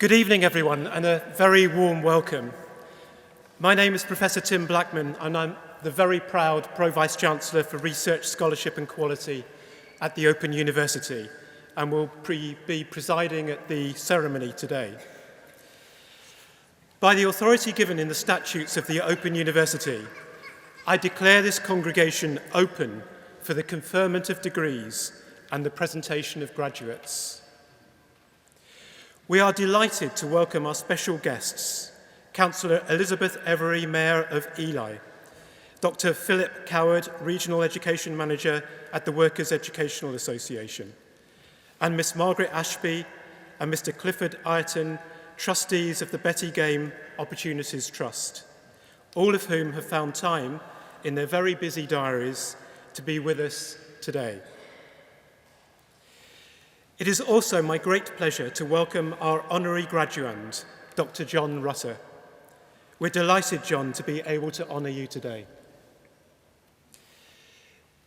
Good evening, everyone, and a very warm welcome. My name is Professor Tim Blackman, and I'm the very proud Pro-Vice-Chancellor for Research, Scholarship and Quality at the Open University, and will be presiding at the ceremony today. By the authority given in the statutes of the Open University, I declare this congregation open for the conferment of degrees and the presentation of graduates. We are delighted to welcome our special guests, Councillor Elizabeth Every, Mayor of Ely, Dr. Philip Coward, Regional Education Manager at the Workers' Educational Association, and Miss Margaret Ashby and Mr. Clifford Ireton, trustees of the Betty Game Opportunities Trust, all of whom have found time in their very busy diaries to be with us today. It is also my great pleasure to welcome our honorary graduand, Dr. John Rutter. We're delighted, John, to be able to honour you today.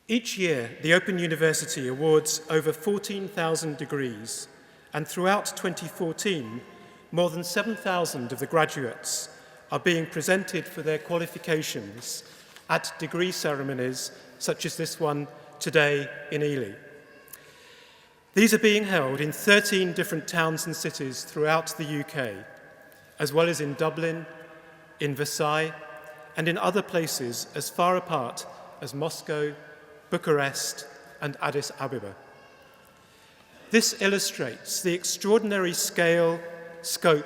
Each year, the Open University awards over 14,000 degrees, and throughout 2014, more than 7,000 of the graduates are being presented for their qualifications at degree ceremonies such as this one today in Ely. These are being held in 13 different towns and cities throughout the UK, as well as in Dublin, in Versailles, and in other places as far apart as Moscow, Bucharest, and Addis Ababa. This illustrates the extraordinary scale, scope,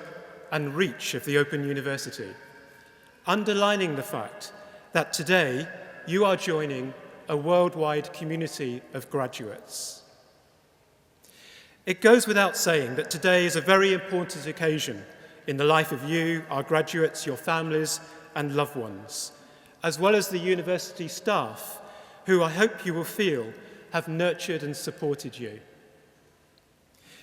and reach of the Open University, underlining the fact that today you are joining a worldwide community of graduates. It goes without saying that today is a very important occasion in the life of you, our graduates, your families, and loved ones, as well as the university staff, who I hope you will feel have nurtured and supported you.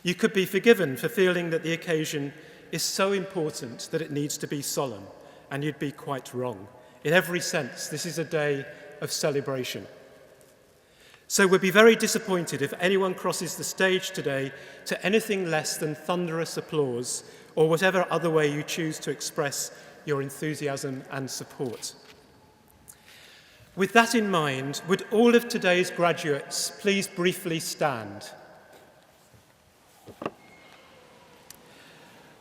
You could be forgiven for feeling that the occasion is so important that it needs to be solemn, and you'd be quite wrong. In every sense, this is a day of celebration. So we'll be very disappointed if anyone crosses the stage today to anything less than thunderous applause or whatever other way you choose to express your enthusiasm and support. With that in mind, would all of today's graduates please briefly stand?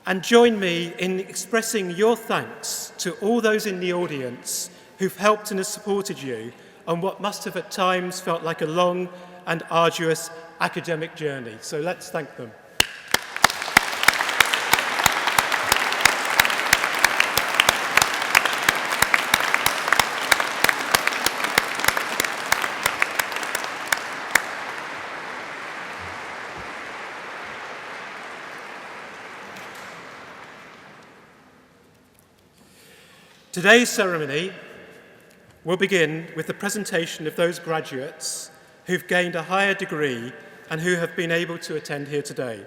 And join me in expressing your thanks to all those in the audience who've helped and have supported you on what must have at times felt like a long and arduous academic journey. So let's thank them. Today's ceremony will begin with the presentation of those graduates who've gained a higher degree and who have been able to attend here today.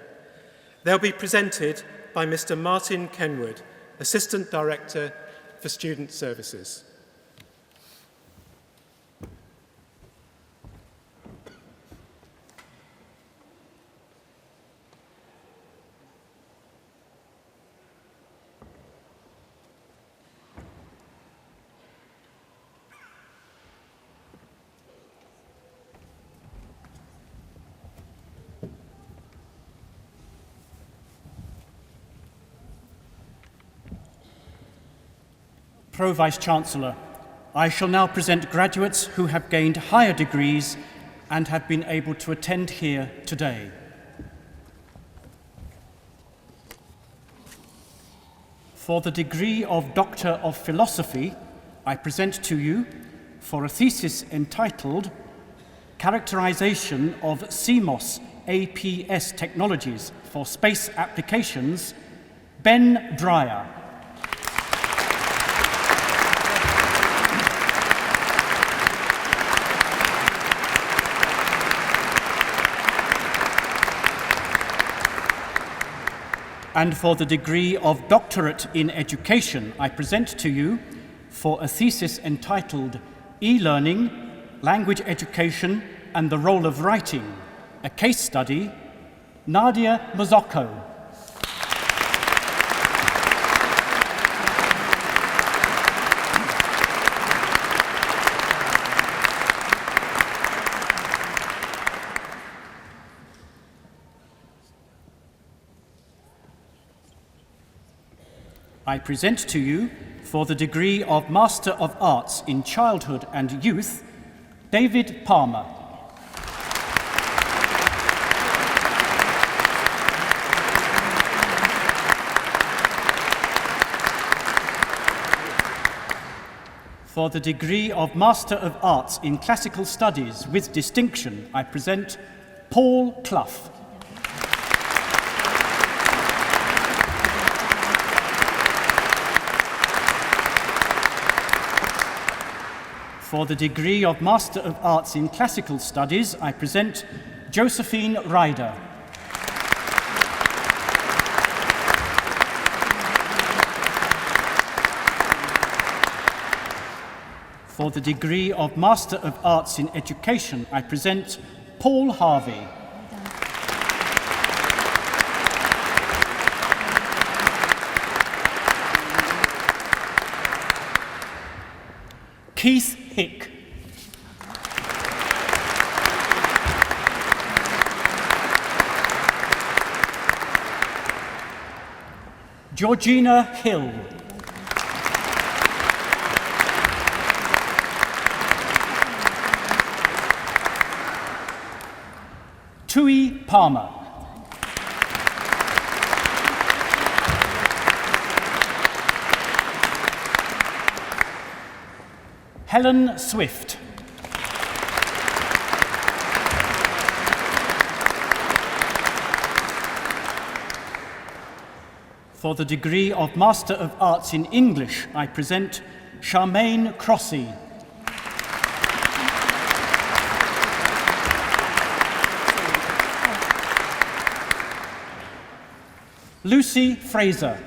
They'll be presented by Mr. Martin Kenwood, Assistant Director for Student Services. Pro-Vice-Chancellor, I shall now present graduates who have gained higher degrees and have been able to attend here today. For the degree of Doctor of Philosophy, I present to you, for a thesis entitled Characterization of CMOS APS Technologies for Space Applications, Ben Dreyer. And for the degree of Doctorate in Education, I present to you, for a thesis entitled E-Learning, Language Education and the Role of Writing, a case study, Nadia Mazzocco. I present to you, for the degree of Master of Arts in Childhood and Youth, David Palmer. For the degree of Master of Arts in Classical Studies with distinction, I present Paul Clough. For the degree of Master of Arts in Classical Studies, I present Josephine Ryder. For the degree of Master of Arts in Education, I present Paul Harvey. Keith Hick. Georgina Hill. Tui Palmer. Helen Swift. For the degree of Master of Arts in English, I present Charmaine Crossy. Lucy Fraser.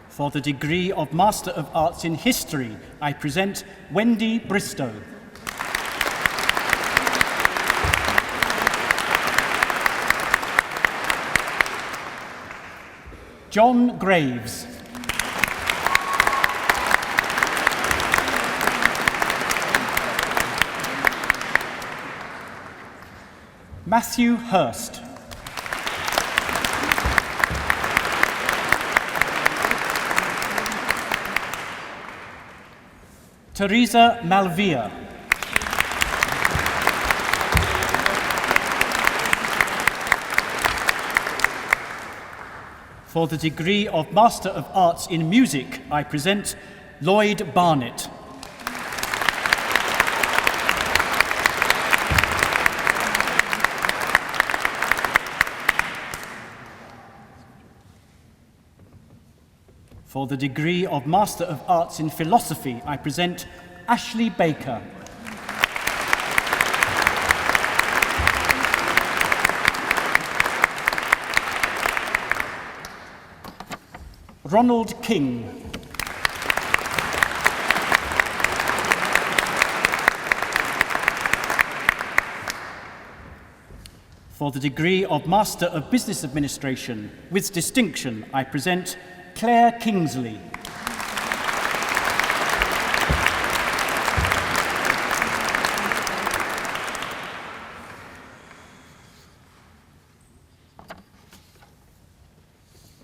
For the degree of Master of Arts in History, I present Wendy Bristow. John Graves. Matthew Hurst. Teresa Malvia. For the degree of Master of Arts in Music, I present Lloyd Barnett. For the degree of Master of Arts in Philosophy, I present Ashley Baker. Ronald King. For the degree of Master of Business Administration with distinction, I present Clare Kingsley.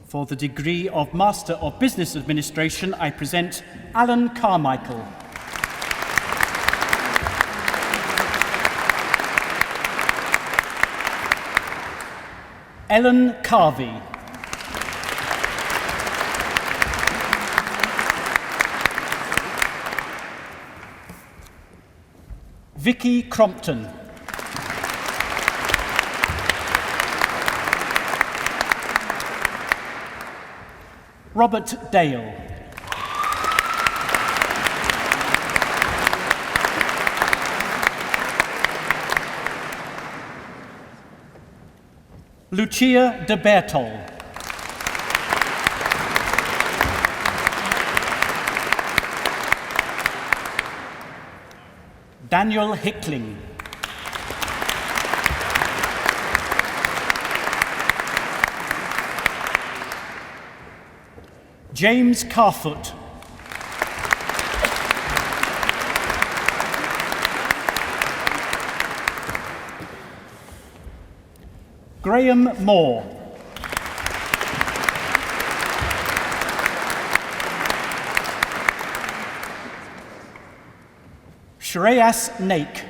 For the degree of Master of Business Administration, I present Alan Carmichael. Ellen Carvey. Vicky Crompton. Robert Dale. Lucia de Bertol. Daniel Hickling. James Carfoot. Graham Moore. Shreyas Naik.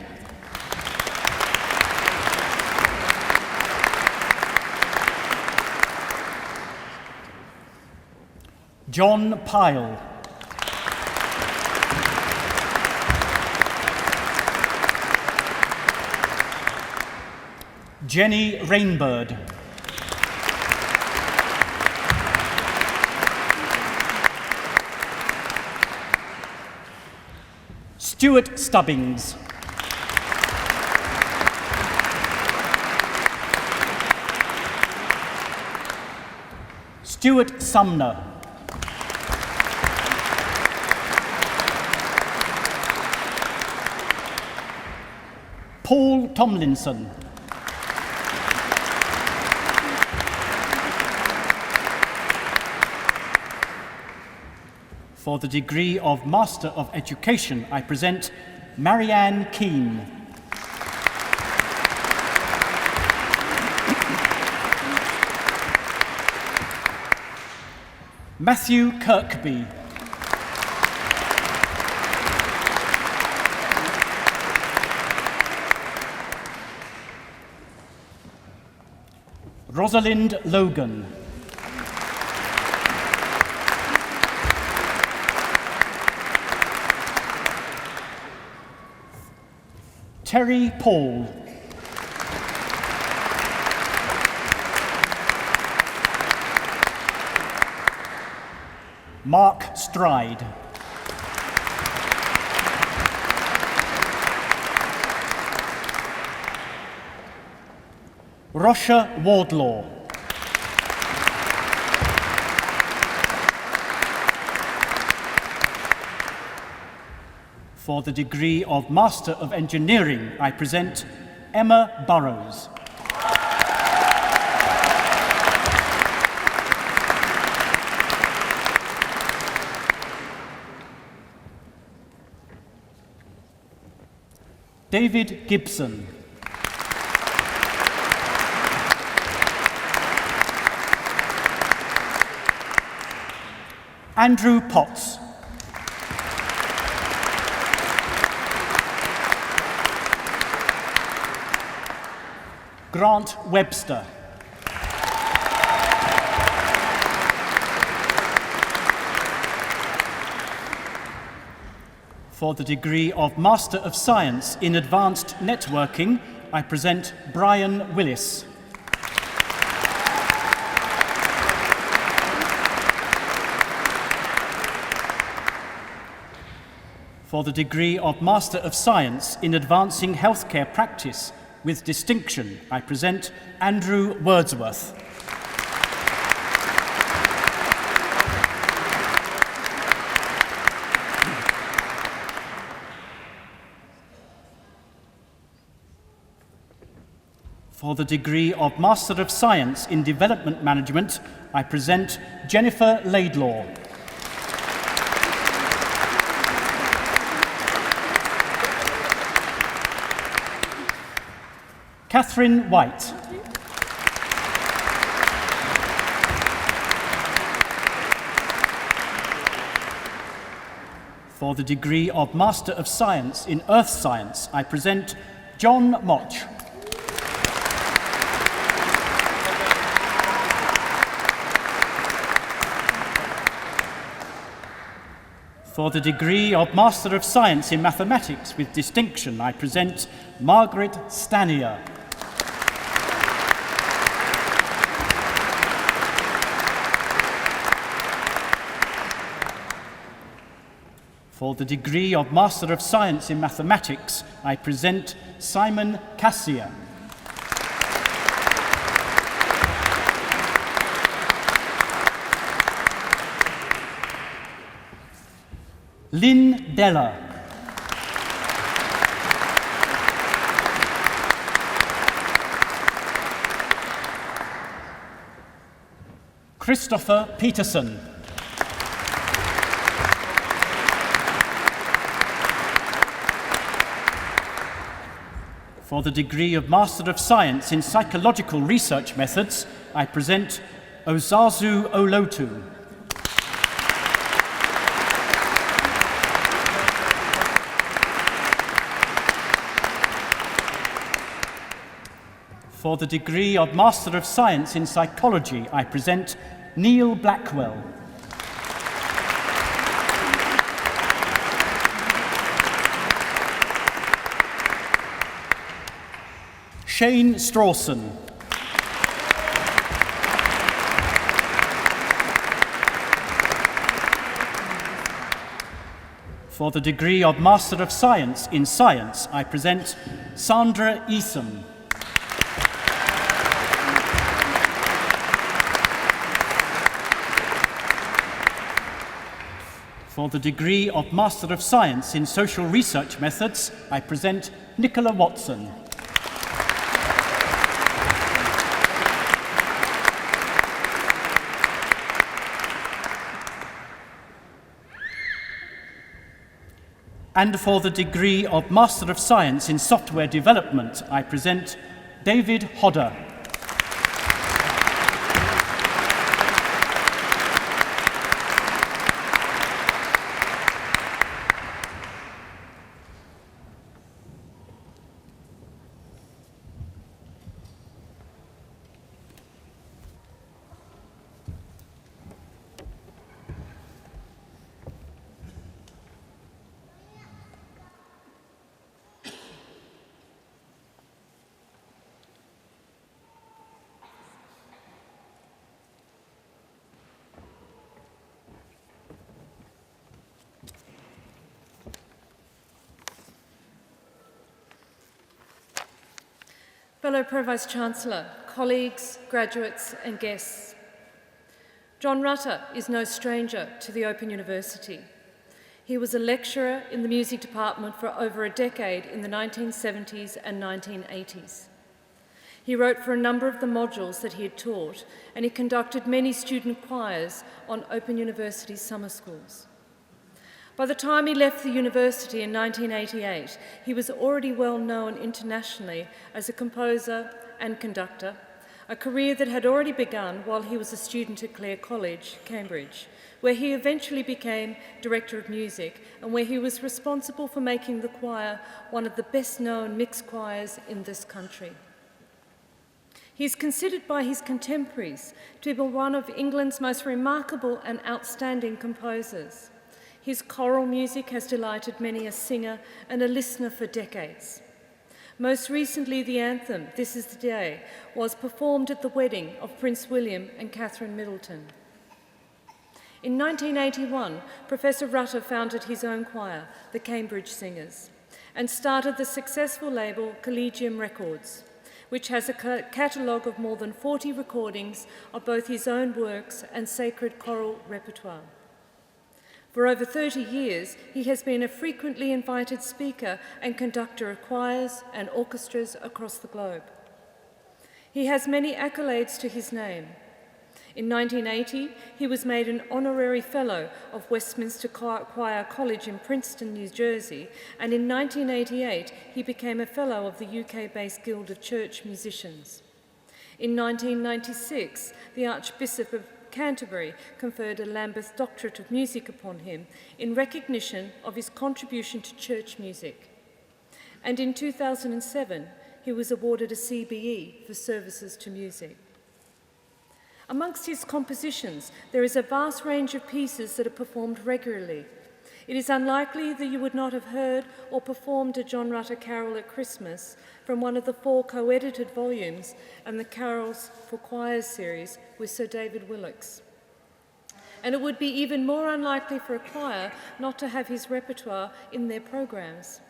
John Pyle. Jenny Rainbird. Stuart Stubbings. Stuart Sumner. Paul Tomlinson. For the degree of Master of Education, I present Marianne Keane. Matthew Kirkby. Rosalind Logan. Terry Paul. Mark Stride. Rosha Wardlaw. For the degree of Master of Engineering, I present Emma Burrows. David Gibson. Andrew Potts. Grant Webster. For the degree of Master of Science in Advanced Networking, I present Brian Willis. For the degree of Master of Science in Advancing Healthcare Practice with Distinction, I present Andrew Wordsworth. For the degree of Master of Science in Development Management, I present Jennifer Laidlaw. Catherine White. For the degree of Master of Science in Earth Science, I present John Motch. For the degree of Master of Science in Mathematics with Distinction, I present Margaret Stanier. For the degree of Master of Science in Mathematics, I present Simon Cassier. Lynn Della. Christopher Peterson. For the degree of Master of Science in Psychological Research Methods, I present Ozazu Olotu. For the degree of Master of Science in Psychology, I present Neil Blackwell. Shane Strawson. For the degree of Master of Science in Science, I present Sandra Eason. For the degree of Master of Science in Social Research Methods, I present Nicola Watson. And for the degree of Master of Science in Software Development, I present David Hodder. Fellow Pro-Vice-Chancellor, colleagues, graduates and guests, John Rutter is no stranger to the Open University. He was a lecturer in the music department for over a decade in the 1970s and 1980s. He wrote for a number of the modules that he had taught, and he conducted many student choirs on Open University's summer schools. By the time he left the university in 1988, he was already well known internationally as a composer and conductor, a career that had already begun while he was a student at Clare College, Cambridge, where he eventually became Director of Music and where he was responsible for making the choir one of the best-known mixed choirs in this country. He is considered by his contemporaries to be one of England's most remarkable and outstanding composers. His choral music has delighted many a singer and a listener for decades. Most recently, the anthem, This Is the Day, was performed at the wedding of Prince William and Catherine Middleton. In 1981, Professor Rutter founded his own choir, the Cambridge Singers, and started the successful label Collegium Records, which has a catalogue of more than 40 recordings of both his own works and sacred choral repertoire. For over 30 years, he has been a frequently invited speaker and conductor of choirs and orchestras across the globe. He has many accolades to his name. In 1980, he was made an Honorary Fellow of Westminster Choir College in Princeton, New Jersey, and in 1988, he became a Fellow of the UK-based Guild of Church Musicians. In 1996, the Archbishop of Canterbury conferred a Lambeth doctorate of music upon him in recognition of his contribution to church music. And in 2007, he was awarded a CBE for services to music. Amongst his compositions, there is a vast range of pieces that are performed regularly. It is unlikely that you would not have heard or performed a John Rutter carol at Christmas from one of the 4 co-edited volumes and the Carols for Choirs series with Sir David Willcocks. And it would be even more unlikely for a choir not to have his repertoire in their programs.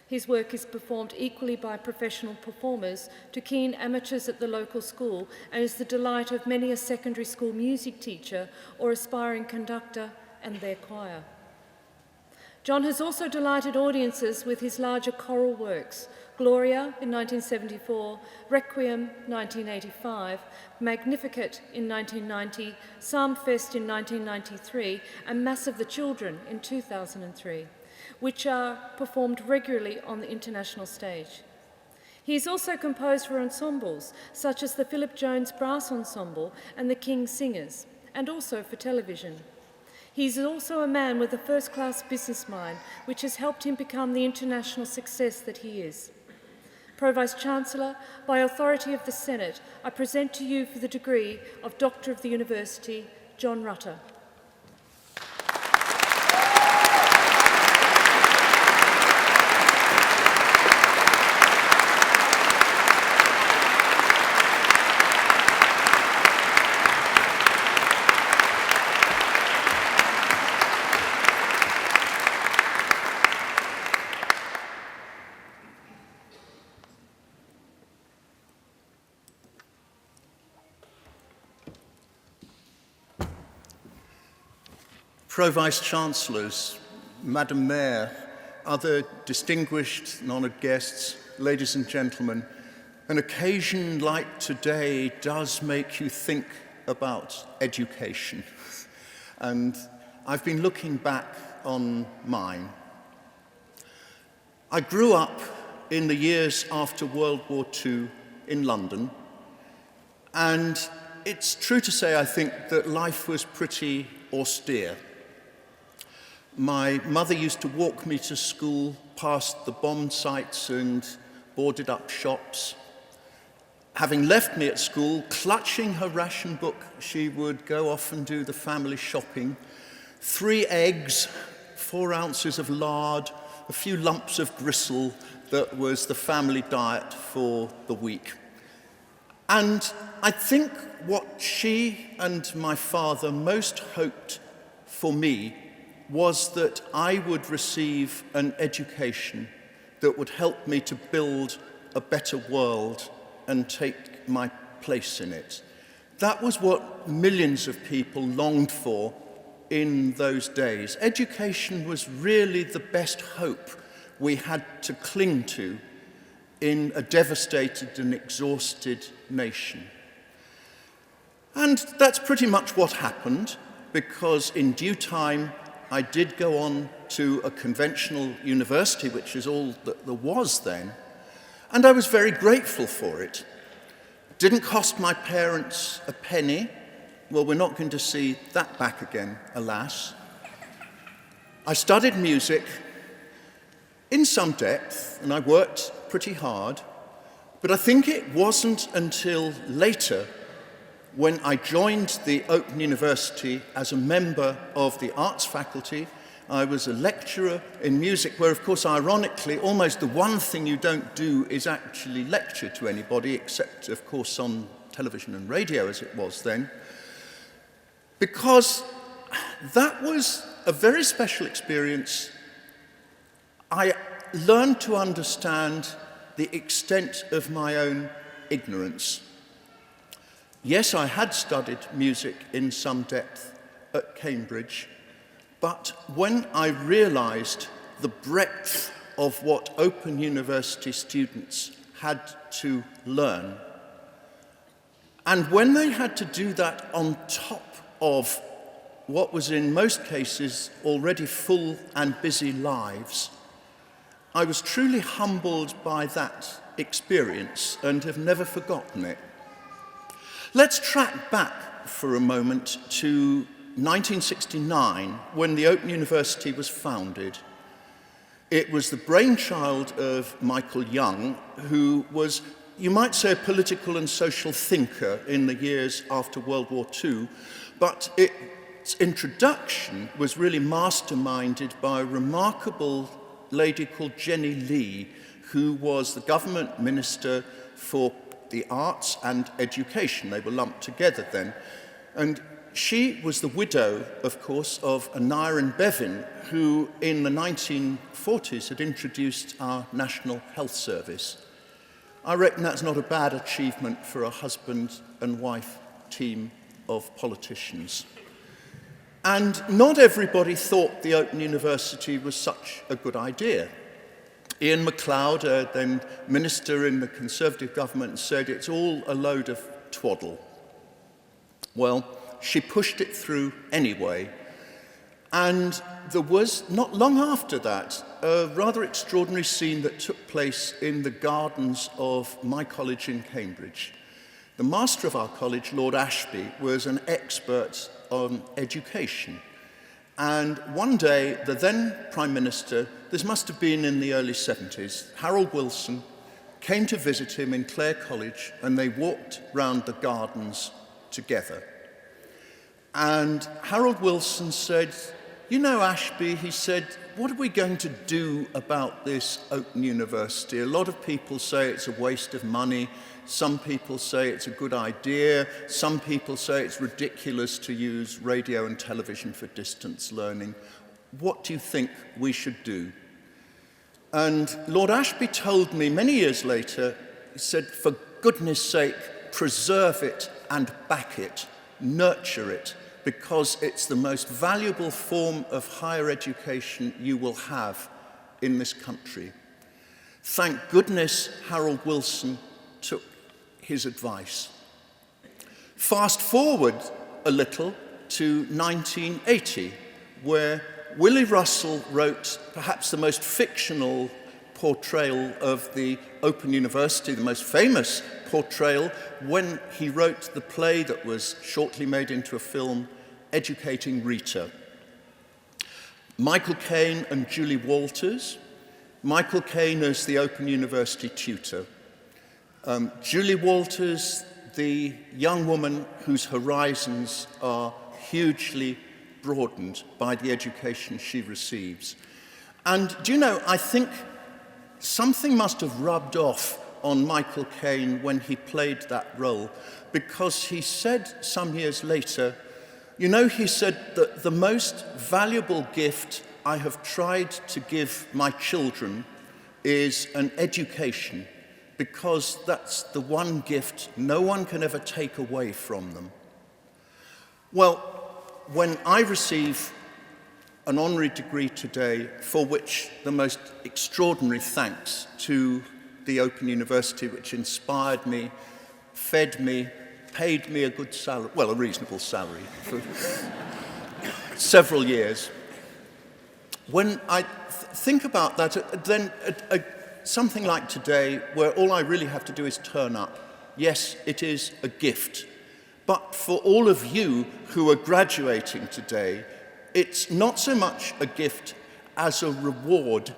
His work is performed equally by professional performers to keen amateurs at the local school and is the delight of many a secondary school music teacher or aspiring conductor and their choir. John has also delighted audiences with his larger choral works, Gloria in 1974, Requiem 1985, Magnificat in 1990, Psalmfest in 1993, and Mass of the Children in 2003, which are performed regularly on the international stage. He has also composed for ensembles such as the Philip Jones Brass Ensemble and the King's Singers, and also for television. He is also a man with a first-class business mind, which has helped him become the international success that he is. Pro-Vice-Chancellor, by authority of the Senate, I present to you for the degree of Doctor of the University, John Rutter. Pro-Vice-Chancellors, Madam Mayor, other distinguished and honoured guests, ladies and gentlemen, an occasion like today does make you think about education. And I've been looking back on mine. I grew up in the years after World War II in London, and it's true to say, I think, that life was pretty austere. My mother used to walk me to school past the bombed sites and boarded up shops. Having left me at school, clutching her ration book, she would go off and do the family shopping. 3 eggs, 4 ounces of lard, a few lumps of gristle, that was the family diet for the week. And I think what she and my father most hoped for me was that I would receive an education that would help me to build a better world and take my place in it. That was what millions of people longed for in those days. Education was really the best hope we had to cling to in a devastated and exhausted nation. And that's pretty much what happened, because in due time, I did go on to a conventional university, which is all that there was then, and I was very grateful for it. It didn't cost my parents a penny. Well, we're not going to see that back again, alas. I studied music in some depth, and I worked pretty hard, but I think it wasn't until later when I joined the Open University as a member of the arts faculty. I was a lecturer in music, where, of course, ironically, almost the one thing you don't do is actually lecture to anybody, except, of course, on television and radio, as it was then. Because that was a very special experience. I learned to understand the extent of my own ignorance. Yes, I had studied music in some depth at Cambridge, but when I realized the breadth of what Open University students had to learn, and when they had to do that on top of what was in most cases already full and busy lives, I was truly humbled by that experience and have never forgotten it. Let's track back for a moment to 1969, when the Open University was founded. It was the brainchild of Michael Young, who was, you might say, a political and social thinker in the years after World War II, but its introduction was really masterminded by a remarkable lady called Jenny Lee, who was the government minister for the arts and education. They were lumped together then. And she was the widow, of course, of Aneurin Bevan, who in the 1940s had introduced our National Health Service. I reckon that's not a bad achievement for a husband and wife team of politicians. And not everybody thought the Open University was such a good idea. Ian MacLeod, then minister in the Conservative government, said it's all a load of twaddle. Well, she pushed it through anyway. And there was, not long after that, a rather extraordinary scene that took place in the gardens of my college in Cambridge. The master of our college, Lord Ashby, was an expert on education. And one day, the then Prime Minister, this must have been in the early 70s, Harold Wilson, came to visit him in Clare College, and they walked round the gardens together. And Harold Wilson said, "You know, Ashby," he said, "what are we going to do about this Open University? A lot of people say it's a waste of money. Some people say it's a good idea. Some people say it's ridiculous to use radio and television for distance learning. What do you think we should do?" And Lord Ashby told me many years later, he said, "For goodness sake, preserve it and back it, nurture it, because it's the most valuable form of higher education you will have in this country." Thank goodness Harold Wilson took his advice. Fast forward a little to 1980, where Willie Russell wrote perhaps the most fictional portrayal of the Open University, the most famous portrayal, when he wrote the play that was shortly made into a film, Educating Rita. Michael Caine and Julie Walters. Michael Caine as the Open University tutor. Julie Walters, the young woman whose horizons are hugely broadened by the education she receives. And do you know, I think something must have rubbed off on Michael Caine when he played that role, because he said some years later, you know, he said that the most valuable gift I have tried to give my children is an education, because that's the one gift no one can ever take away from them. Well, when I receive an honorary degree today, for which the most extraordinary thanks to the Open University, which inspired me, fed me, paid me a good salary, well, a reasonable salary for several years. When I think about that, then something like today, where all I really have to do is turn up, yes, it is a gift. But for all of you who are graduating today, it's not so much a gift as a reward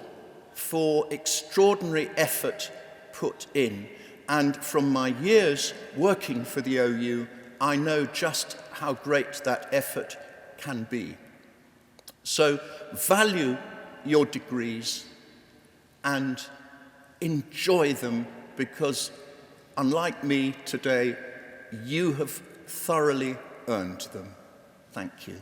for extraordinary effort put in. And from my years working for the OU, I know just how great that effort can be. So value your degrees and enjoy them, because unlike me today, you have thoroughly earned them. Thank you.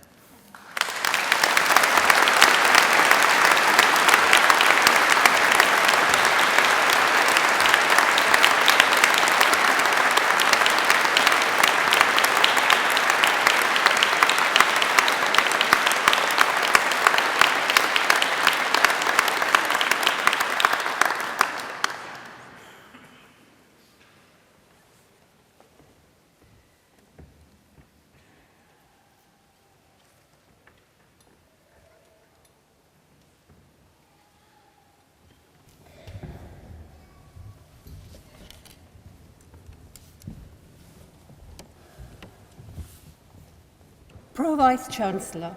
Pro-Vice-Chancellor,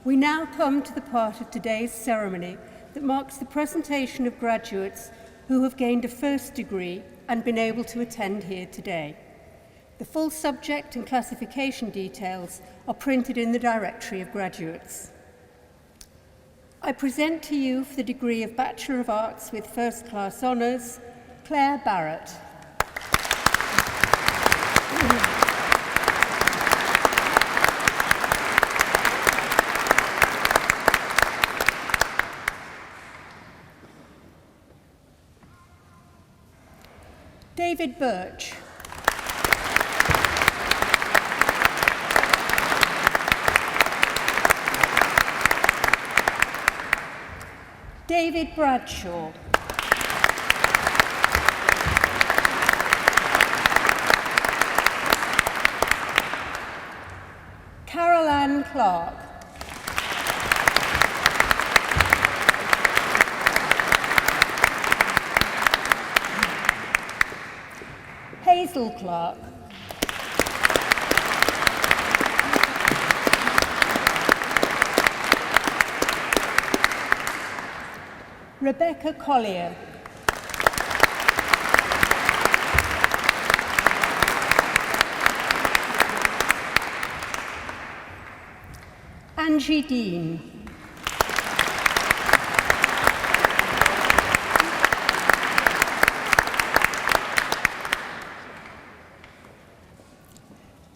we now come to the part of today's ceremony that marks the presentation of graduates who have gained a first degree and been able to attend here today. The full subject and classification details are printed in the Directory of Graduates. I present to you for the degree of Bachelor of Arts with First Class Honours, Claire Barrett. David Birch. David Bradshaw. Carol Ann Clark. Hazel Clark. Rebecca Collier. Angie Dean.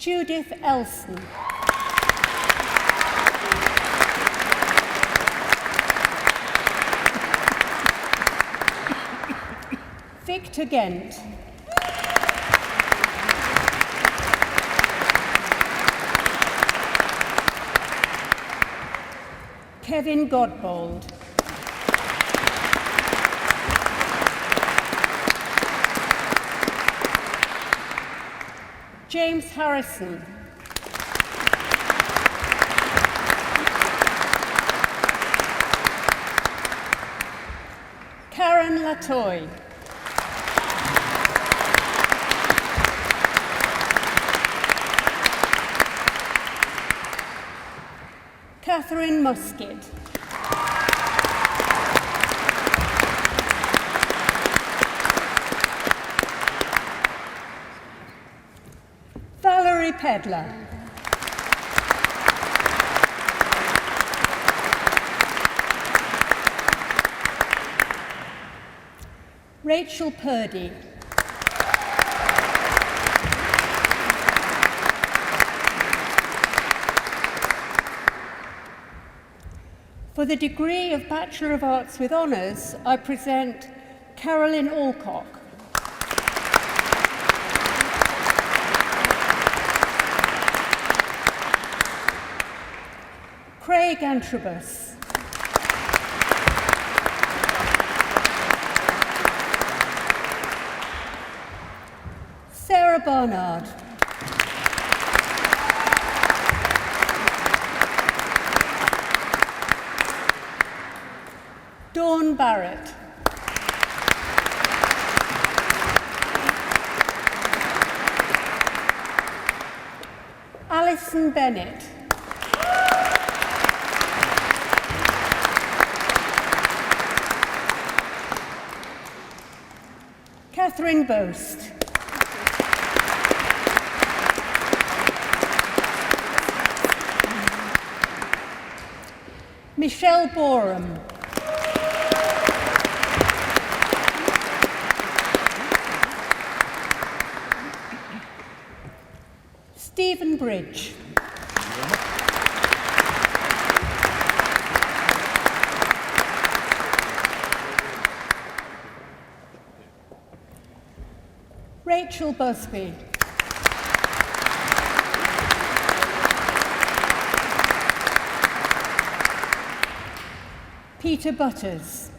Judith Elson. Victor Gent. Kevin Godbold. James Harrison. Karen Latoy. Catherine Musket. Valerie Pedler. Rachel Purdy. For the degree of Bachelor of Arts with Honours, I present Carolyn Alcock. Craig Antrobus. Sarah Barnard. Dawn Barrett. Alison Bennett. Catherine Boast. Michelle Borum. Stephen Bridge. Rachel Busby. Peter Butters.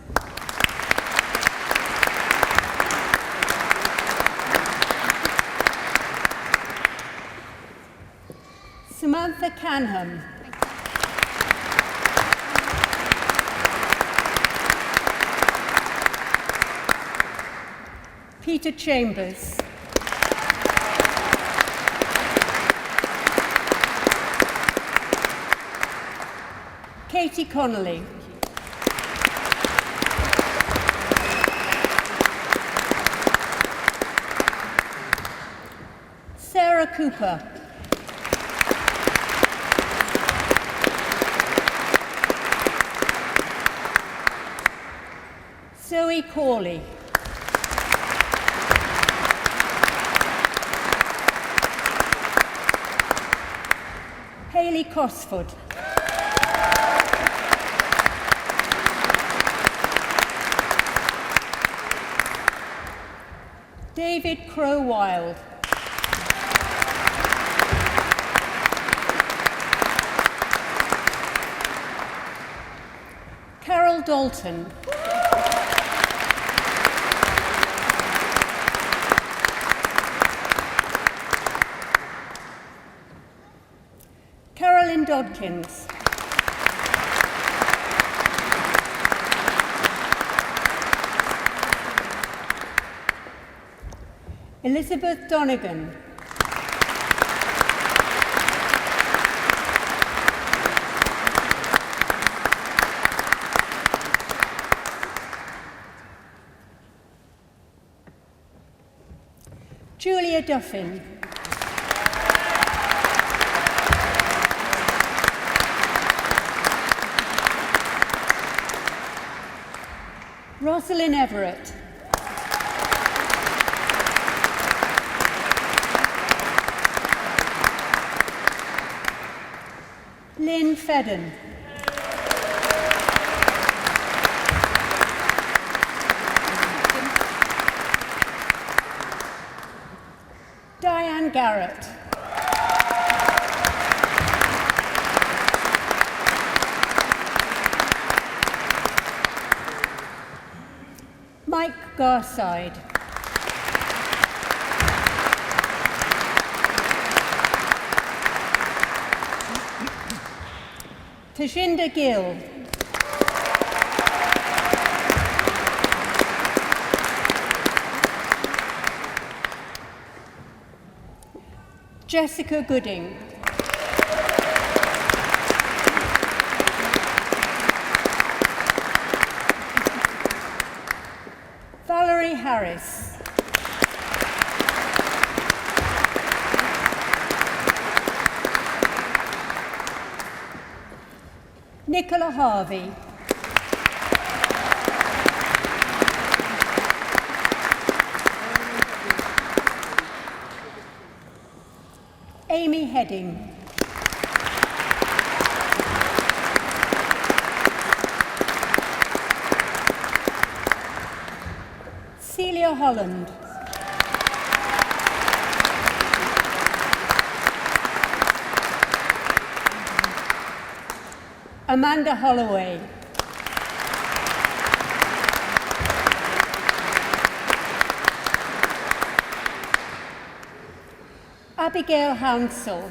Samantha Canham. Peter Chambers. Katie Connolly. Sarah Cooper. Zoe Corley. Hayley Cosford. David Crow-Wild. Carol Dalton. Carolyn Dodkins. Elizabeth Donegan. Julia Duffin. Rosalind Everett. Lynn Fedden. Diane Garrett. Mike Garside. Tajinder Gill. Jessica Gooding. Valerie Harris. Nicola Harvey. Amy Heading. Celia Holland. Amanda Holloway. Abigail Hounsell.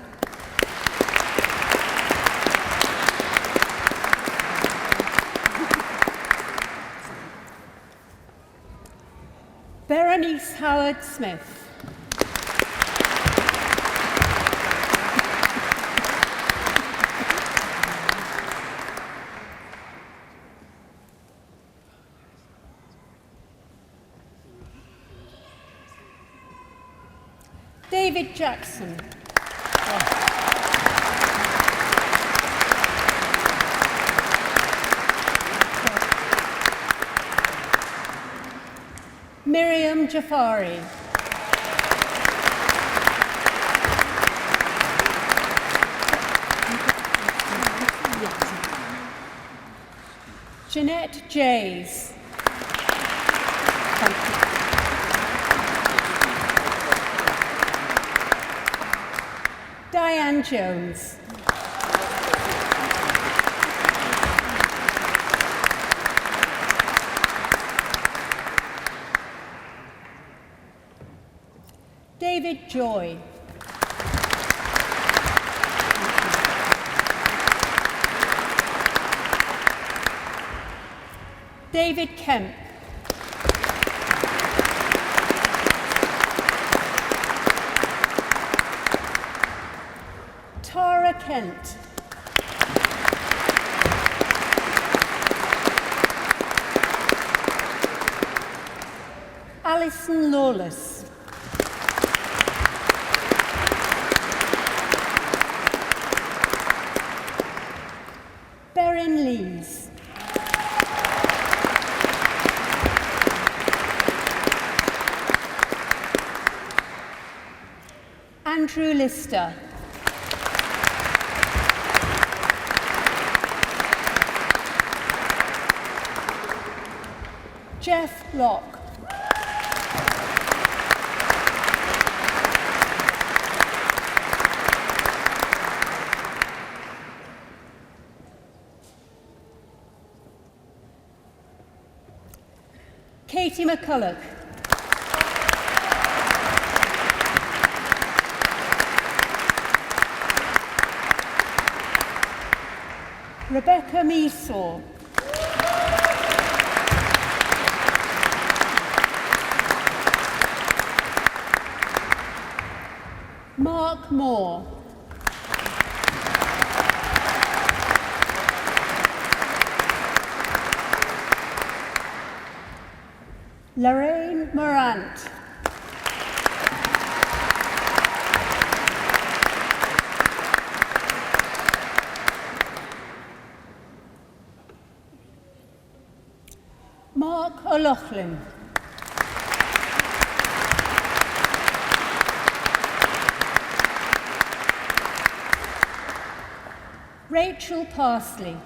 Berenice Howard Smith. David Jackson. Miriam Jafari. Jeanette Jays. Diane Jones. David Joy. David Kemp. Tara Kent. Alison Lawless. Berin Lees. Andrew Lister. Jeff Locke. Katie McCulloch. Rebecca Meesaw. Mark Moore. Lorraine Morant. Mark O'Loughlin. Rachel Parsley.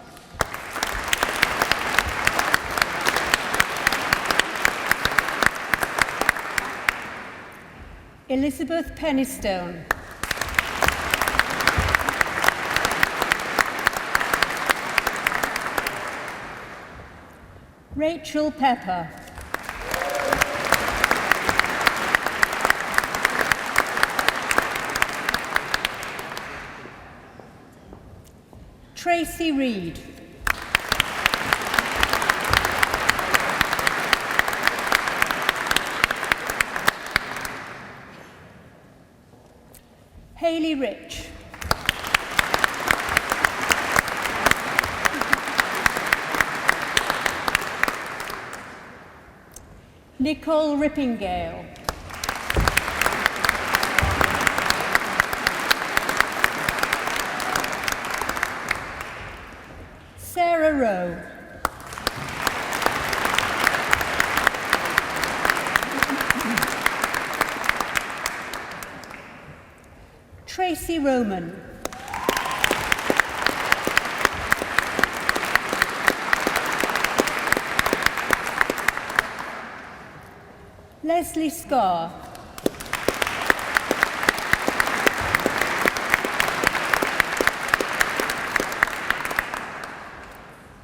Elizabeth Pennystone. Rachel Pepper. Tracy Reed. Hayley Rich. Nicole Rippingale. Sarah Rowe. Tracy Roman. Leslie Scarr.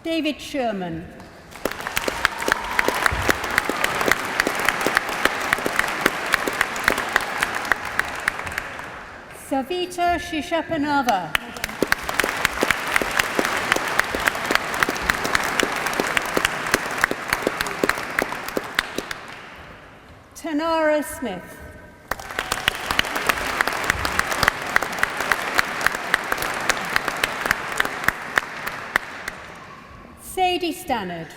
David Sherman. Savita Shishapanava. Tanara Smith. Sadie Stannard.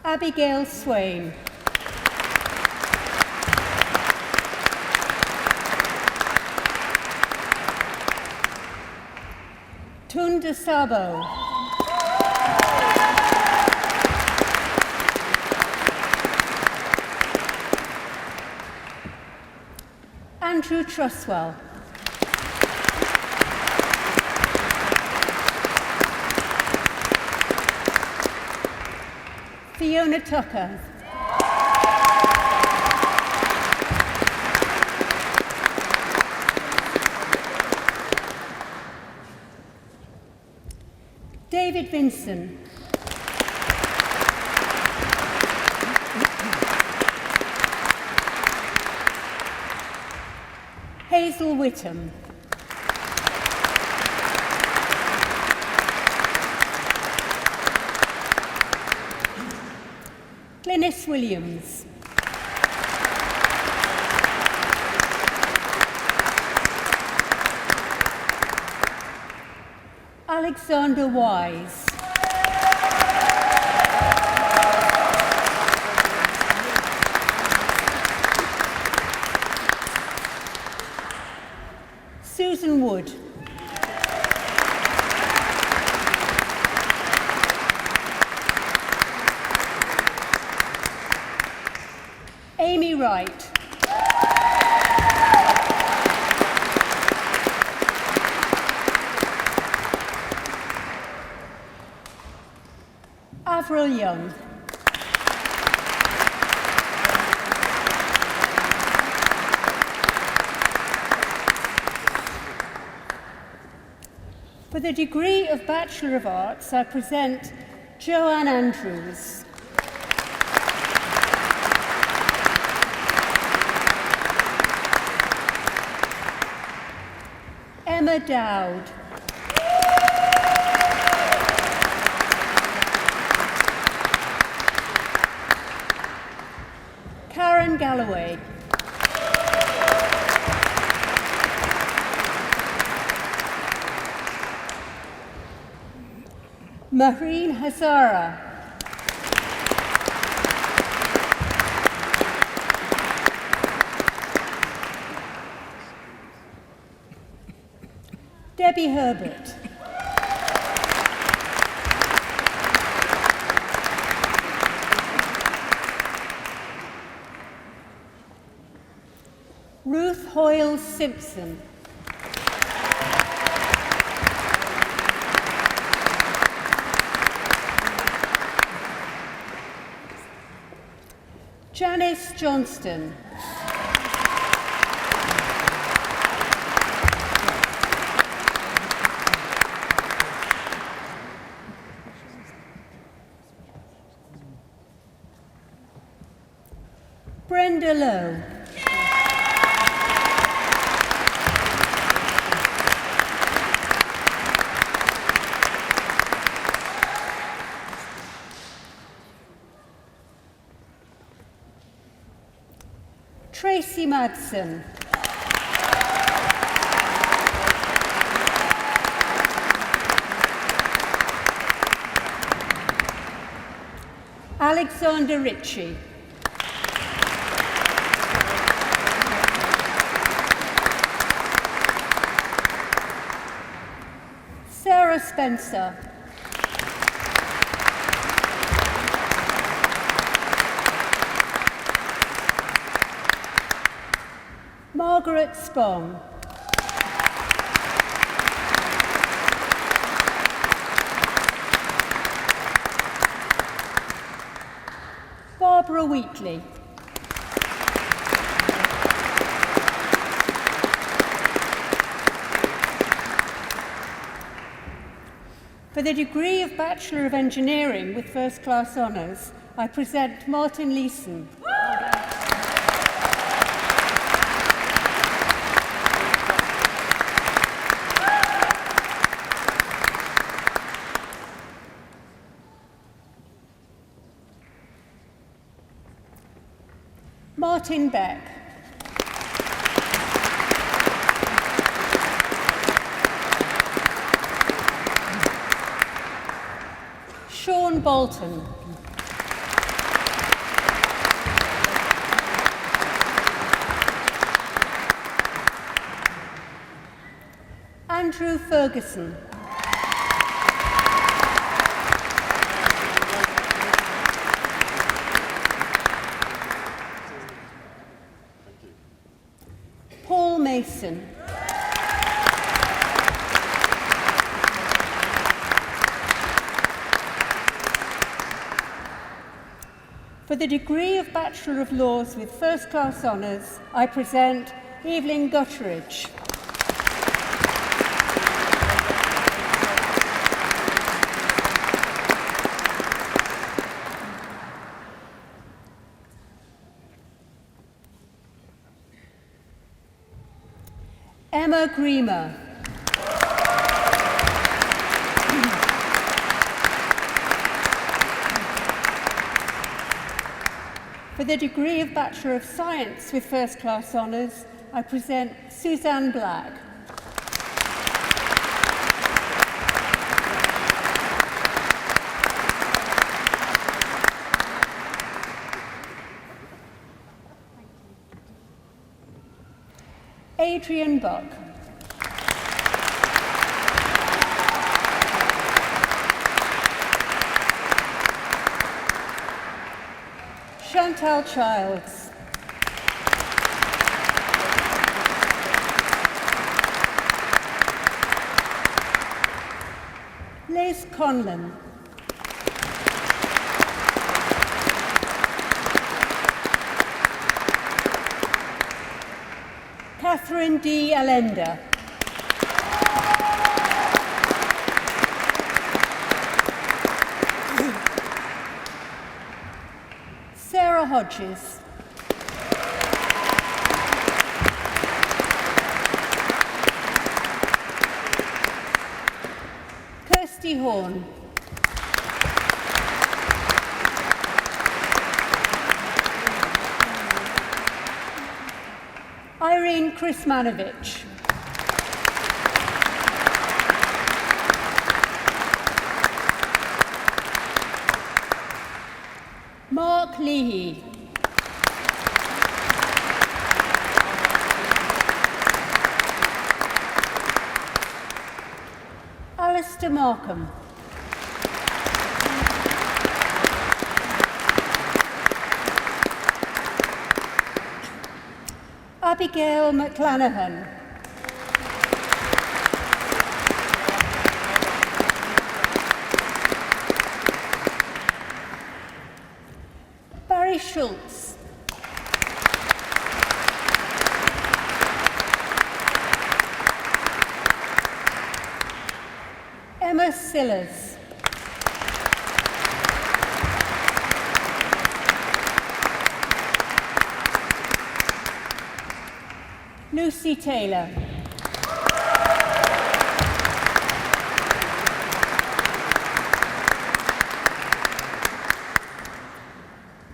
Abigail Swain. Tunda Sabo. Andrew Truswell. Fiona Tucker. David Vinson. Hazel Whittam. Glynis Williams. Alexander Wise. Susan Wood. Amy Wright. Avril Young. For the degree of Bachelor of Arts, I present Joanne Andrews. Emma Dowd. Karen Galloway. Mahreen Hazara. Debbie Herbert. Ruth Hoyle Simpson. Janice Johnston. Brenda Lowe. Tracy Madsen. Alexander Ritchie. Sarah Spencer. Margaret Spong. Barbara Wheatley. For the degree of Bachelor of Engineering with First Class Honours, I present Martin Leeson. Martin Beck. Sean Bolton. Andrew Ferguson. Paul Mason. For the degree of Bachelor of Laws with First Class Honours, I present Evelyn Gutteridge. Emma Griemer. For the degree of Bachelor of Science with First Class Honours, I present Suzanne Black. Adrian Buck. Chantal Childs. Liz Conlon. Catherine D. Allender. Sarah Hodges. Kirsty Horn. Krismanovich. Mark Leahy. Alistair Markham. Abigail McClanahan. Barry Schultz. Emma Sillers. Lucy Taylor.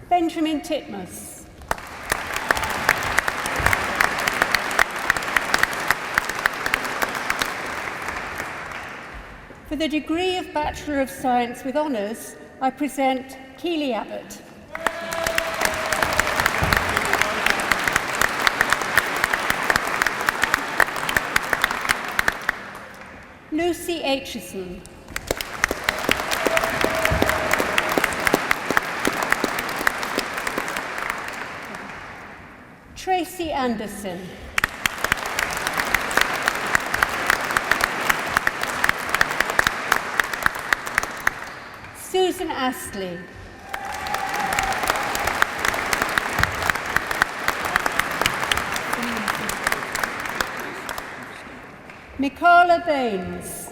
Benjamin Titmus. For the degree of Bachelor of Science with Honours, I present Keely Abbott. Lucy Aitchison. Tracy Anderson. Susan Astley. Michaela Baines.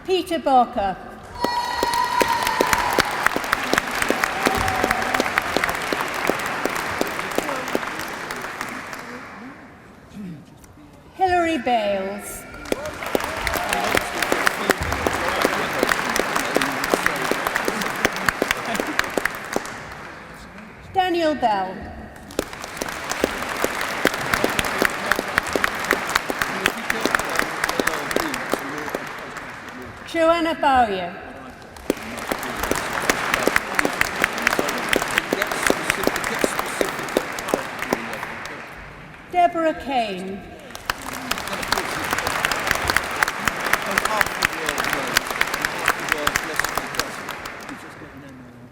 Peter Barker. Hilary Bales. Daniel Bell. Joanna Bowyer. Deborah Kane.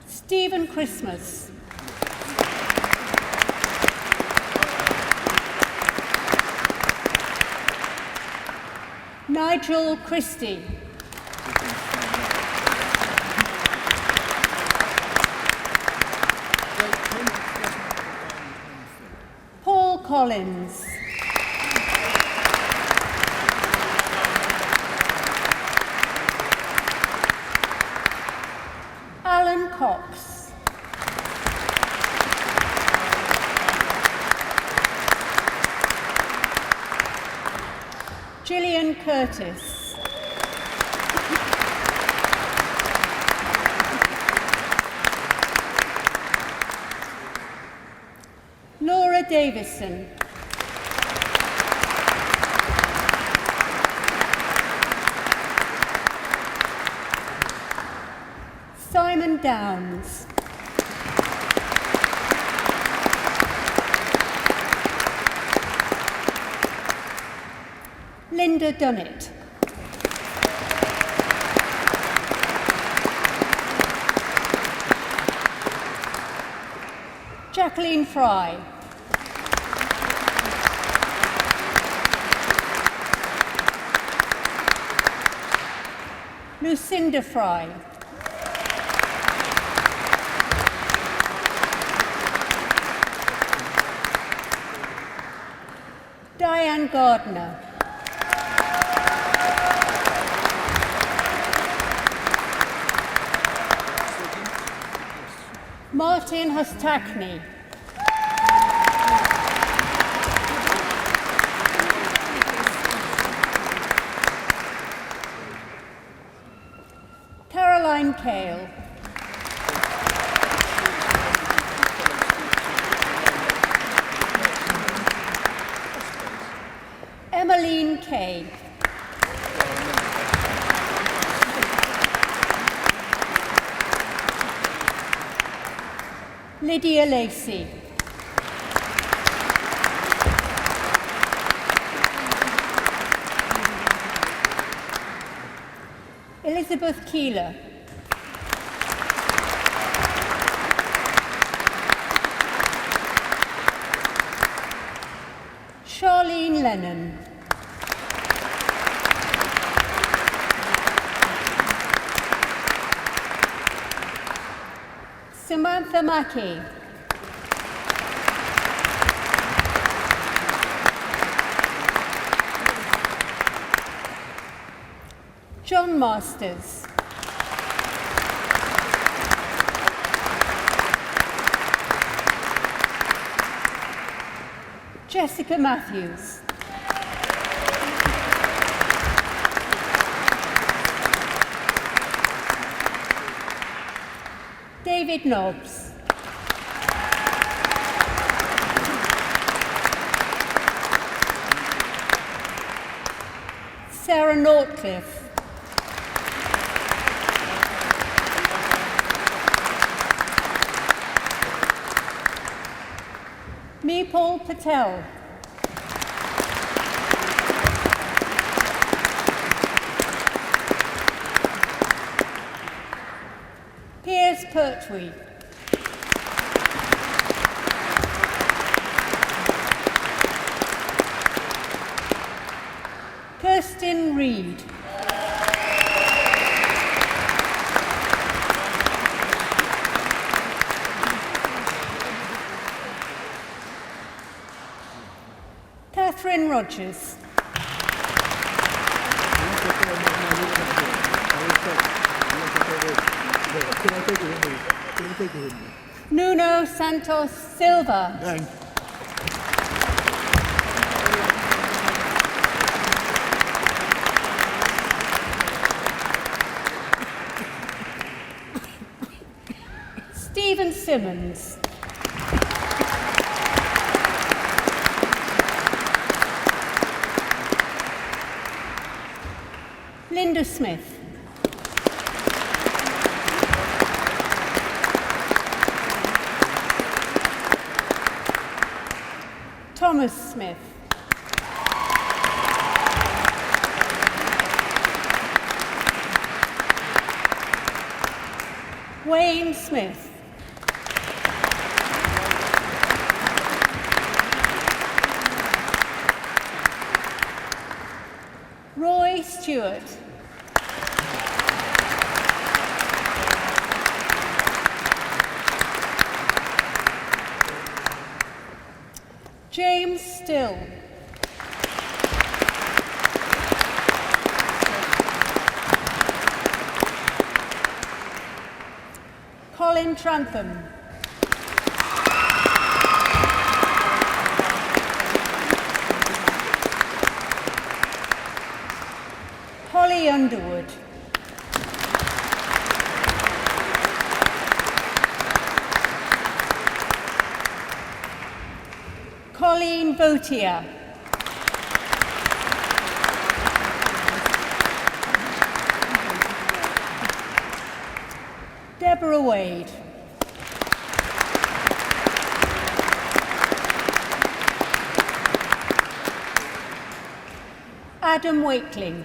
Stephen Christmas. Nigel Christie. Paul Collins. Alan Cox. Gillian Curtis. Laura Davison. Simon Downs. Linda Dunnett. Jacqueline Fry. Lucinda Fry. Diane Gardner. Martin Hostakny. Caroline Kale. A. Lydia Lacey. Elizabeth Keeler. Charlene Lennon. Samantha Mackey. John Masters. Jessica Matthews. David Nobbs. Sarah Nortcliffe. Paul Patel. Piers Pertwee. Kirsten Reed. Catherine Rogers. Nuno Santos Silva. Stephen Simmons. Linda Smith. Thomas Smith. Wayne Smith. Roy Stewart. James Still. Colin Trantham. Holly Underwood. Colleen Botier. Deborah Wade. Adam Wakeling.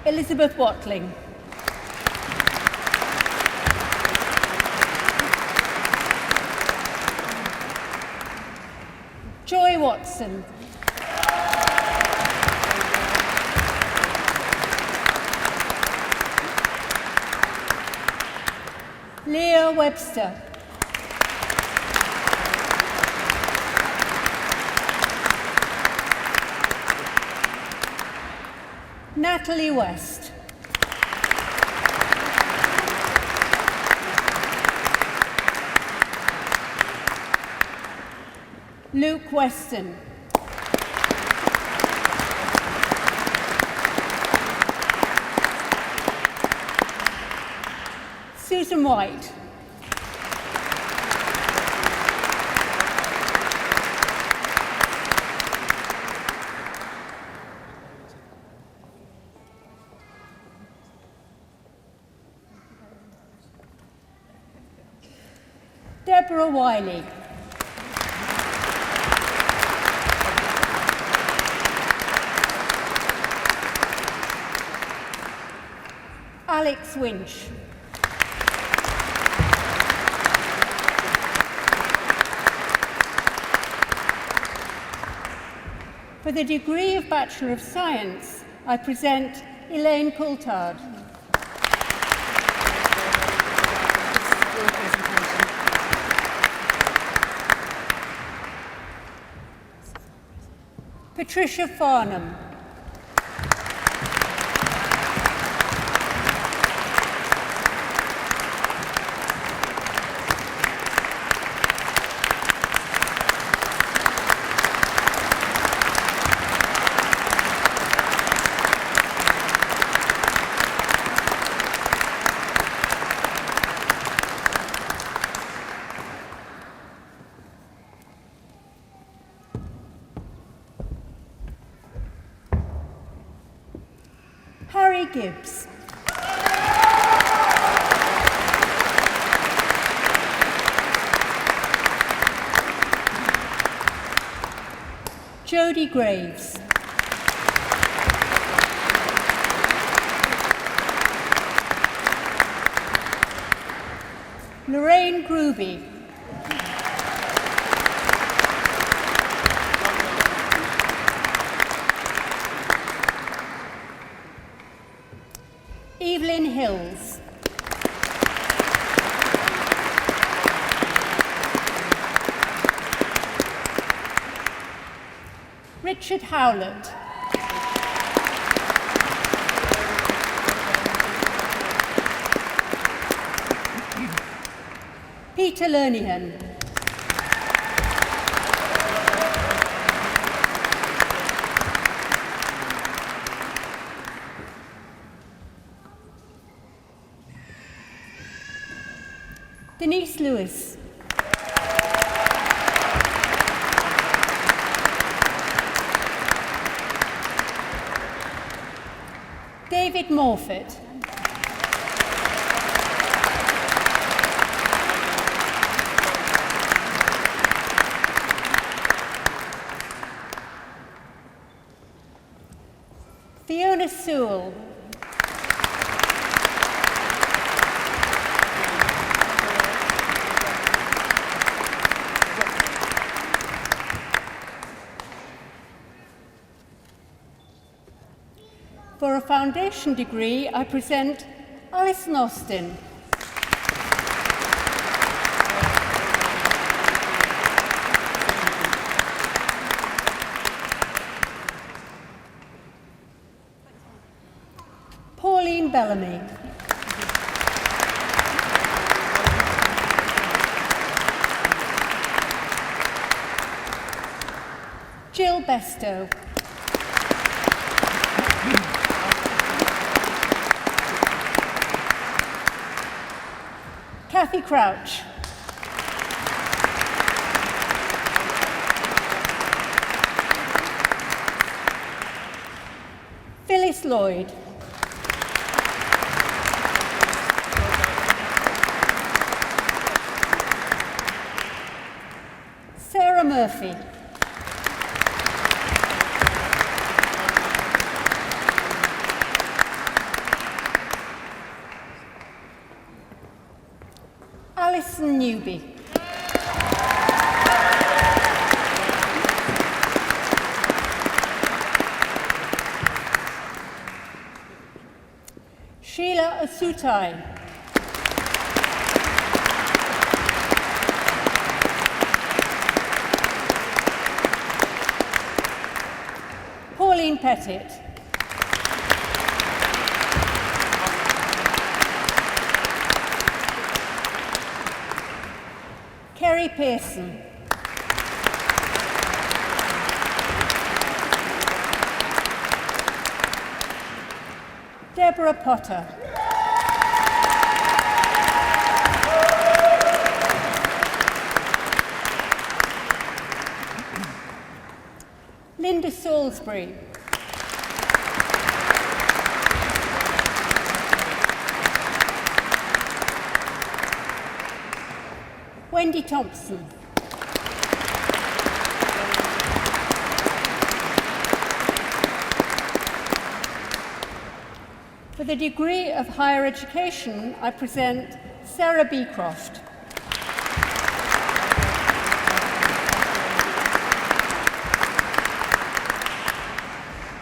Elizabeth Watling. Joy Watson. Leah Webster. Natalie West. Luke Weston. Susan White. Deborah Wiley. Alex Winch. For the degree of Bachelor of Science, I present Elaine Coulthard. Patricia Farnham. Harry Gibbs. Jodie Graves. Lorraine Gruby. Evelyn Hills. Richard Howlett. Peter Lernihan. Denise Lewis. David Morfitt. Fiona Sewell. For a foundation degree, I present Alison Austin. Pauline Bellamy. Jill Bestow. Kathy Crouch. Phyllis Lloyd. Sarah Murphy. Alison Newby. Sheila Asutai. Pauline Pettit. Kerry Pearson. Deborah Potter. Linda Salisbury. Wendy Thompson. For the degree of higher education, I present Sarah Beecroft.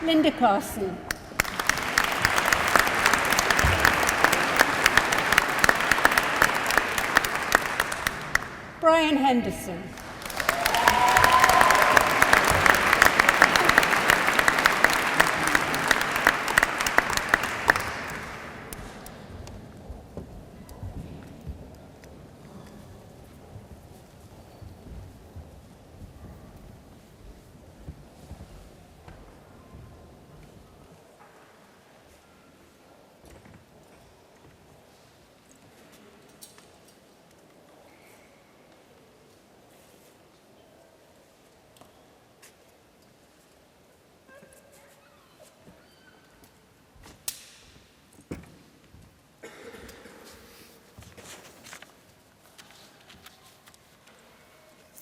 Linda Carson. Brian Henderson.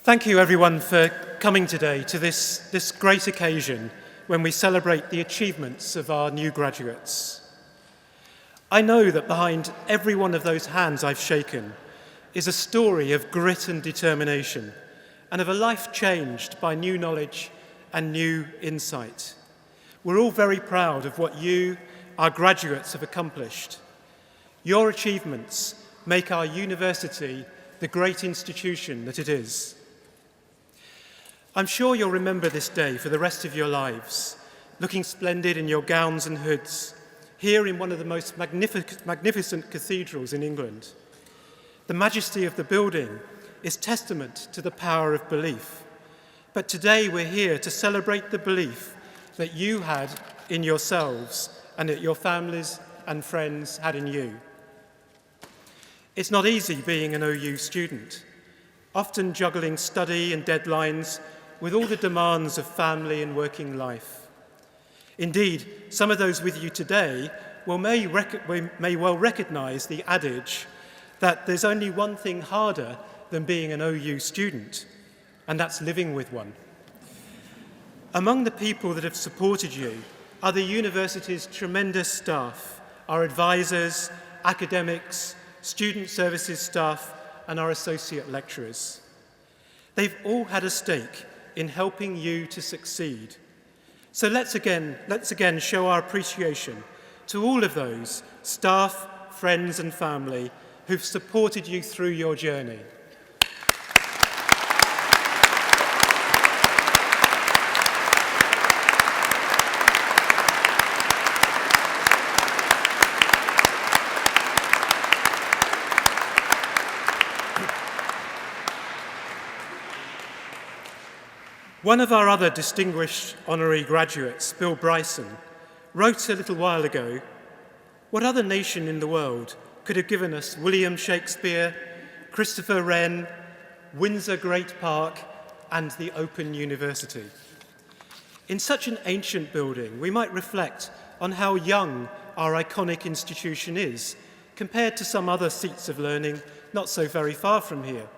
Thank you everyone for coming today to this great occasion when we celebrate the achievements of our new graduates. I know that behind every one of those hands I've shaken is a story of grit and determination and of a life changed by new knowledge and new insight. We're all very proud of what you, our graduates, have accomplished. Your achievements make our university the great institution that it is. I'm sure you'll remember this day for the rest of your lives, looking splendid in your gowns and hoods, here in one of the most magnificent cathedrals in England. The majesty of the building is testament to the power of belief. But today we're here to celebrate the belief that you had in yourselves and that your families and friends had in you. It's not easy being an OU student, often juggling study and deadlines with all the demands of family and working life. Indeed, some of those with you today may well recognize the adage that there's only one thing harder than being an OU student, and that's living with one. Among the people that have supported you are the university's tremendous staff, our advisors, academics, student services staff, and our associate lecturers. They've all had a stake in helping you to succeed. So let's again show our appreciation to all of those staff, friends, and family who've supported you through your journey. One of our other distinguished honorary graduates, Bill Bryson, wrote a little while ago, "What other nation in the world could have given us William Shakespeare, Christopher Wren, Windsor Great Park, and the Open University?" In such an ancient building, we might reflect on how young our iconic institution is compared to some other seats of learning not so very far from here.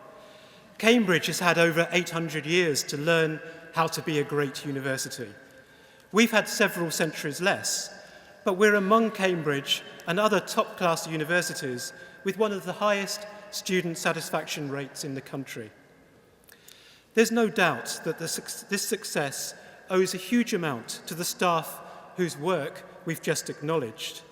Cambridge has had over 800 years to learn how to be a great university. We've had several centuries less, but we're among Cambridge and other top-class universities with one of the highest student satisfaction rates in the country. There's no doubt that this success owes a huge amount to the staff whose work we've just acknowledged.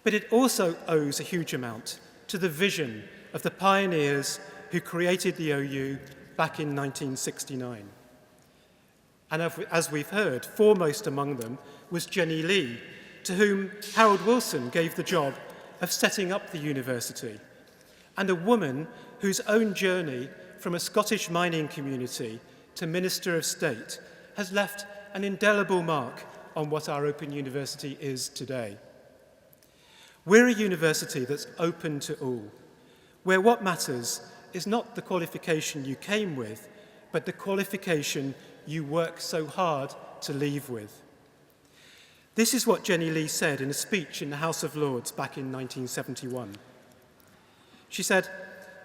But it also owes a huge amount to the vision of the pioneers who created the OU back in 1969. And as we've heard, foremost among them was Jenny Lee, to whom Harold Wilson gave the job of setting up the university, and a woman whose own journey from a Scottish mining community to Minister of State has left an indelible mark on what our Open University is today. We're a university that's open to all, where what matters is not the qualification you came with, but the qualification you work so hard to leave with. This is what Jenny Lee said in a speech in the House of Lords back in 1971. She said,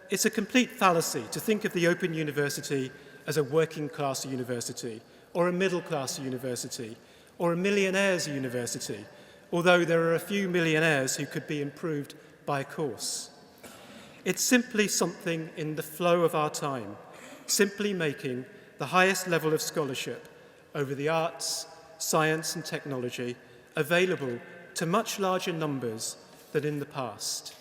it's a complete fallacy to think of the Open University as a working-class university, or a middle-class university, or a millionaire's university, although there are a few millionaires who could be improved by a course. It's simply something in the flow of our time, simply making the highest level of scholarship over the arts, science and technology available to much larger numbers than in the past.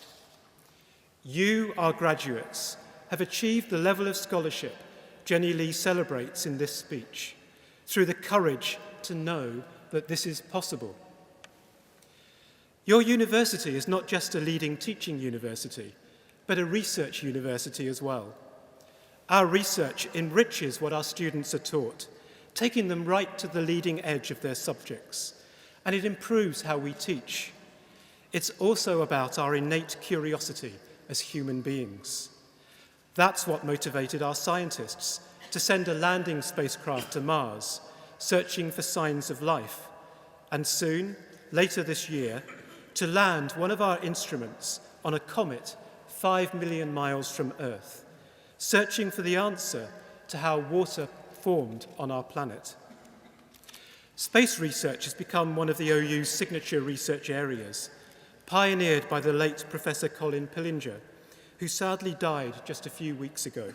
You, our graduates, have achieved the level of scholarship Jenny Lee celebrates in this speech through the courage to know that this is possible. Your university is not just a leading teaching university, but a research university as well. Our research enriches what our students are taught, taking them right to the leading edge of their subjects, and it improves how we teach. It's also about our innate curiosity as human beings. That's what motivated our scientists to send a landing spacecraft to Mars, searching for signs of life, and soon, later this year, to land one of our instruments on a comet 5 million miles from Earth, searching for the answer to how water formed on our planet. Space research has become one of the OU's signature research areas, pioneered by the late Professor Colin Pillinger, who sadly died just a few weeks ago.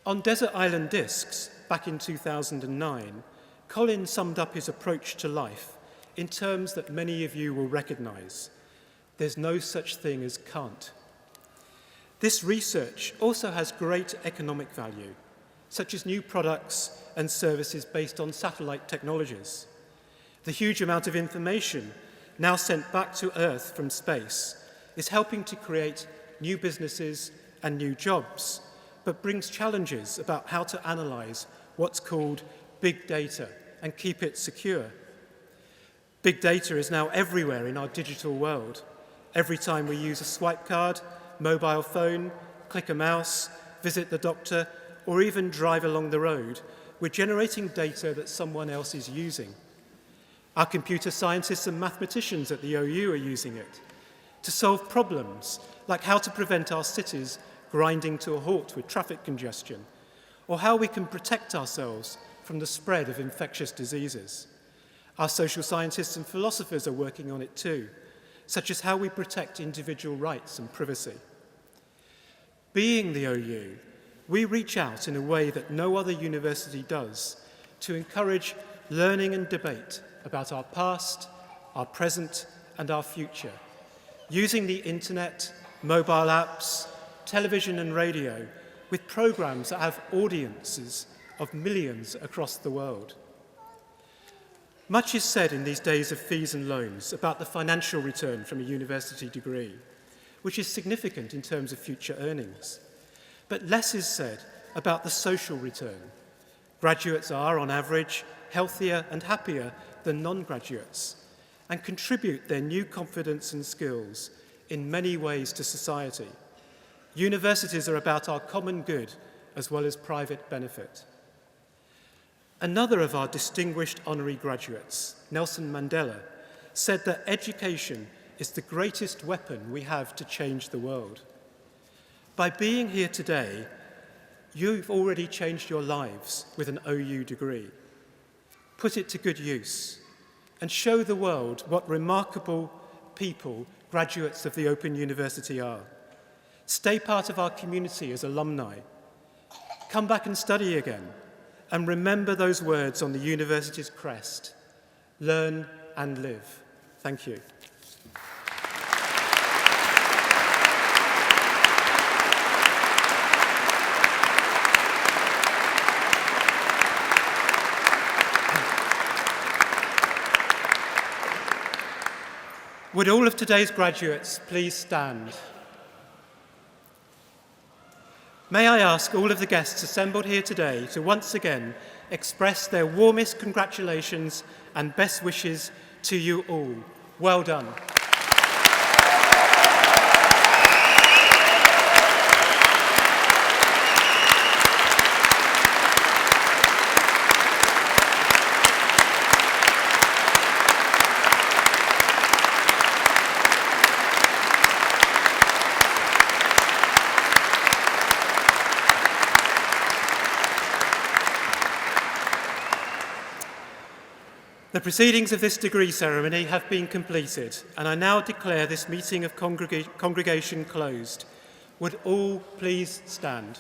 On Desert Island Discs, back in 2009, Colin summed up his approach to life in terms that many of you will recognize. There's no such thing as can't. This research also has great economic value, such as new products and services based on satellite technologies. The huge amount of information now sent back to Earth from space is helping to create new businesses and new jobs, but brings challenges about how to analyze what's called big data and keep it secure. Big data is now everywhere in our digital world. Every time we use a swipe card, mobile phone, click a mouse, visit the doctor, or even drive along the road, we're generating data that someone else is using. Our computer scientists and mathematicians at the OU are using it to solve problems like how to prevent our cities grinding to a halt with traffic congestion, or how we can protect ourselves from the spread of infectious diseases. Our social scientists and philosophers are working on it too, such as how we protect individual rights and privacy. Being the OU, we reach out in a way that no other university does to encourage learning and debate about our past, our present, and our future, using the internet, mobile apps, television and radio, with programs that have audiences of millions across the world. Much is said in these days of fees and loans about the financial return from a university degree, which is significant in terms of future earnings. But less is said about the social return. Graduates are, on average, healthier and happier than non-graduates, and contribute their new confidence and skills in many ways to society. Universities are about our common good as well as private benefit. Another of our distinguished honorary graduates, Nelson Mandela, said that education is the greatest weapon we have to change the world. By being here today, you've already changed your lives with an OU degree. Put it to good use and show the world what remarkable people graduates of the Open University are. Stay part of our community as alumni. Come back and study again, and remember those words on the university's crest: learn and live. Thank you. Would all of today's graduates please stand? May I ask all of the guests assembled here today to once again express their warmest congratulations and best wishes to you all. Well done. proceedings of this degree ceremony have been completed, and I now declare this meeting of congregation closed. Would all please stand?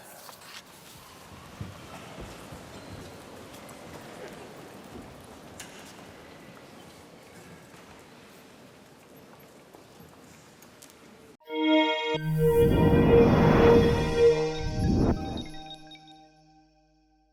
Thank you.